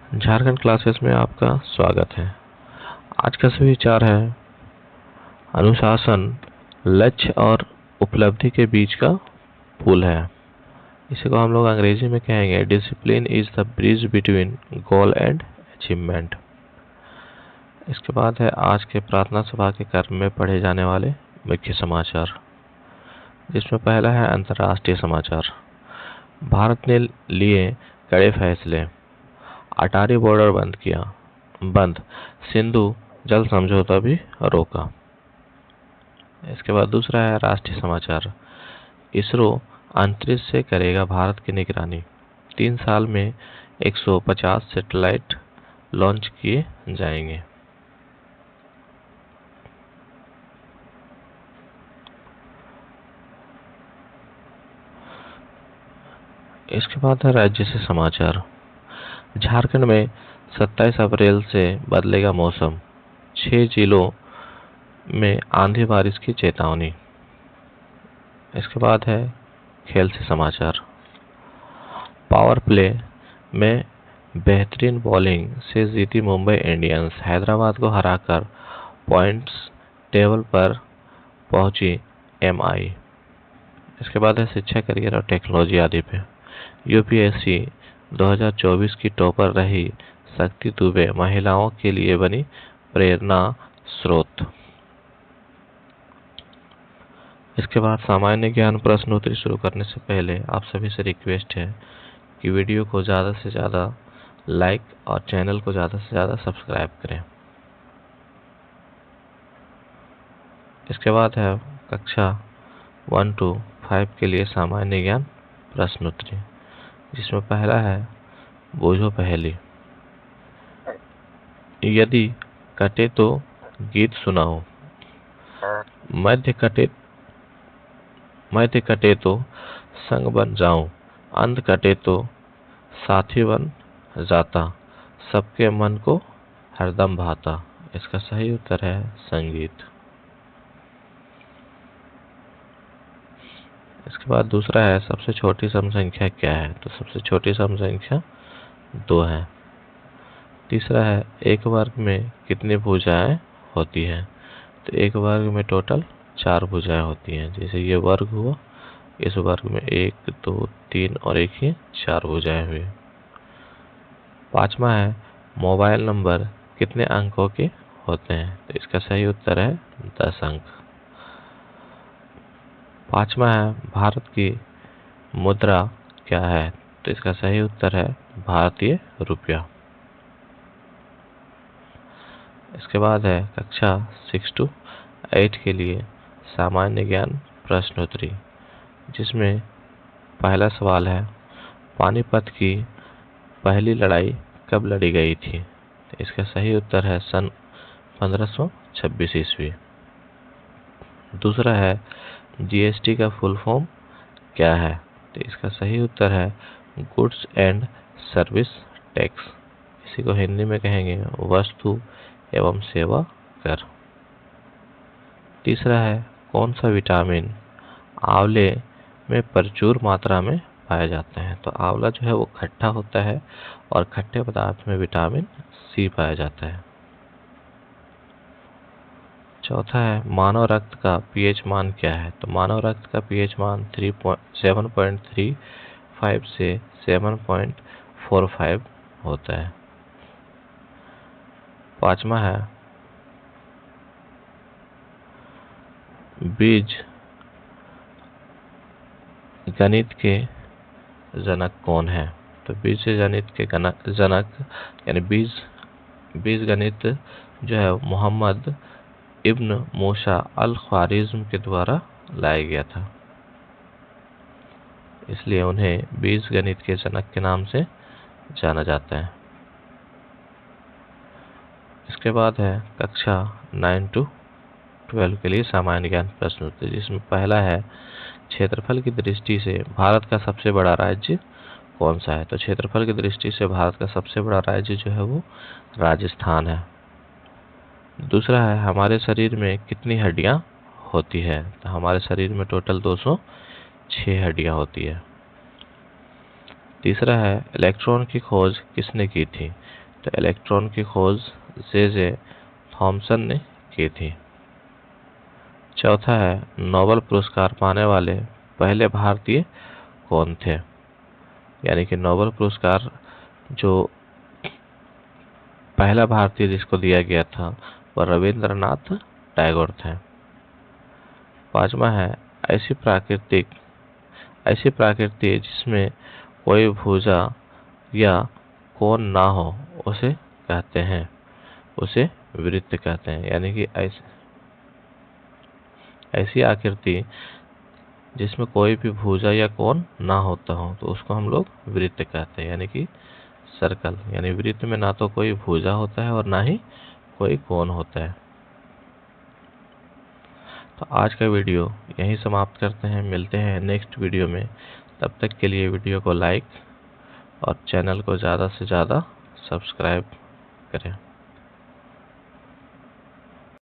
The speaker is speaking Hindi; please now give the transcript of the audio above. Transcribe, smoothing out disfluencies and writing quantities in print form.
झारखंड क्लासेस में आपका स्वागत है। आज का सभी विचार है अनुशासन लक्ष्य और उपलब्धि के बीच का पुल है। इसी को हम लोग अंग्रेजी में कहेंगे discipline is the bridge between goal and achievement. इसके बाद है आज के प्रार्थना सभा के कर्म में पढ़े जाने वाले मुख्य समाचार, जिसमें पहला है अंतर्राष्ट्रीय समाचार। भारत ने लिए कड़े फैसले, अटारी बॉर्डर बंद, सिंधु जल समझौता भी रोका। इसके बाद दूसरा है राष्ट्रीय समाचार। इसरो अंतरिक्ष से करेगा भारत की निगरानी, 3 साल में 150 सैटेलाइट लॉन्च किए जाएंगे। इसके बाद है राज्य से समाचार। झारखंड में 27 अप्रैल से बदलेगा मौसम, 6 जिलों में आंधी बारिश की चेतावनी। इसके बाद है खेल से समाचार। पावर प्ले में बेहतरीन बॉलिंग से जीती मुंबई इंडियंस, हैदराबाद को हराकर पॉइंट्स टेबल पर पहुंची एमआई। इसके बाद है शिक्षा, करियर और टेक्नोलॉजी आदि पे। यूपीएससी 2024 की टॉपर रही शक्ति दुबे महिलाओं के लिए बनी प्रेरणा स्रोत। इसके बाद सामान्य ज्ञान प्रश्नोत्तरी शुरू करने से पहले आप सभी से रिक्वेस्ट है कि वीडियो को ज़्यादा से ज़्यादा लाइक और चैनल को ज़्यादा से ज़्यादा सब्सक्राइब करें। इसके बाद है कक्षा 1 to 5 के लिए सामान्य ज्ञान प्रश्नोत्तरी, जिसमें पहला है बूझो पहेली। यदि कटे तो गीत सुनाओ, मध्य कटे तो संग बन जाऊं, अंत कटे तो साथी बन जाता, सबके मन को हरदम भाता। इसका सही उत्तर है संगीत। इसके बाद दूसरा है सबसे छोटी सम संख्या क्या है, तो सबसे छोटी सम संख्या 2 है। तीसरा है एक वर्ग में कितनी भुजाएं होती हैं, तो एक वर्ग में टोटल 4 भुजाएं होती हैं। जैसे ये वर्ग हुआ, इस वर्ग में 1 2 3 और एक ही 4 भुजाएं हुई। पांचवा है मोबाइल नंबर कितने अंकों के होते हैं, तो इसका सही उत्तर है 10 अंक। पांचवा है भारत की मुद्रा क्या है, तो इसका सही उत्तर है भारतीय रुपया। इसके बाद है कक्षा 6 to 8 के लिए सामान्य ज्ञान प्रश्नोत्तरी, जिसमें पहला सवाल है पानीपत की पहली लड़ाई कब लड़ी गई थी, तो इसका सही उत्तर है सन 1526 ईस्वी। दूसरा है जीएसटी का फुल फॉर्म क्या है, तो इसका सही उत्तर है गुड्स एंड सर्विस टैक्स। इसी को हिंदी में कहेंगे वस्तु एवं सेवा कर। तीसरा है कौन सा विटामिन आंवले में प्रचुर मात्रा में पाया जाता है, तो आंवला जो है वो खट्टा होता है और खट्टे पदार्थ में विटामिन सी पाया जाता है। चौथा है मानव रक्त का पीएच मान क्या है, तो मानव रक्त का पीएच मान 7.35 से 7.45 होता है। पांचवा है बीज गणित के जनक कौन है, तो बीज गणित के जनक यानी बीज गणित जो है मोहम्मद इब्न मूसा अल ख्वारिज्म के द्वारा लाया गया था, इसलिए उन्हें बीज गणित के जनक के नाम से जाना जाता है। इसके बाद है कक्षा 9 to 12 के लिए सामान्य ज्ञान प्रश्नोत्तरी, जिसमें पहला है क्षेत्रफल की दृष्टि से भारत का सबसे बड़ा राज्य कौन सा है, तो क्षेत्रफल की दृष्टि से भारत का सबसे बड़ा राज्य जो है वो राजस्थान है। दूसरा है हमारे शरीर में कितनी हड्डियां होती है, तो हमारे शरीर में टोटल 206 हड्डियां होती है। तीसरा है इलेक्ट्रॉन की खोज किसने की थी? तो इलेक्ट्रॉन की खोज जे थॉमसन ने की थी। चौथा है नोबेल पुरस्कार पाने वाले पहले भारतीय कौन थे? यानी कि नोबेल पुरस्कार जो पहला भारतीय जिसको दिया गया था वह रविंद्रनाथ टैगोर थे। पांचवा है ऐसी प्रकृति जिसमें कोई भुजा या कोण ना हो उसे कहते हैं, उसे वृत्त कहते हैं। यानी कि ऐसी आकृति जिसमें कोई भी भुजा या कोण ना होता हो तो उसको हम लोग वृत्त कहते हैं, यानी कि सर्कल। यानी वृत्त में ना तो कोई भुजा होता है और ना ही कोई कोण होता है। तो आज का वीडियो यहीं समाप्त करते हैं, मिलते हैं नेक्स्ट वीडियो में। तब तक के लिए वीडियो को लाइक और चैनल को ज़्यादा से ज़्यादा सब्सक्राइब करें।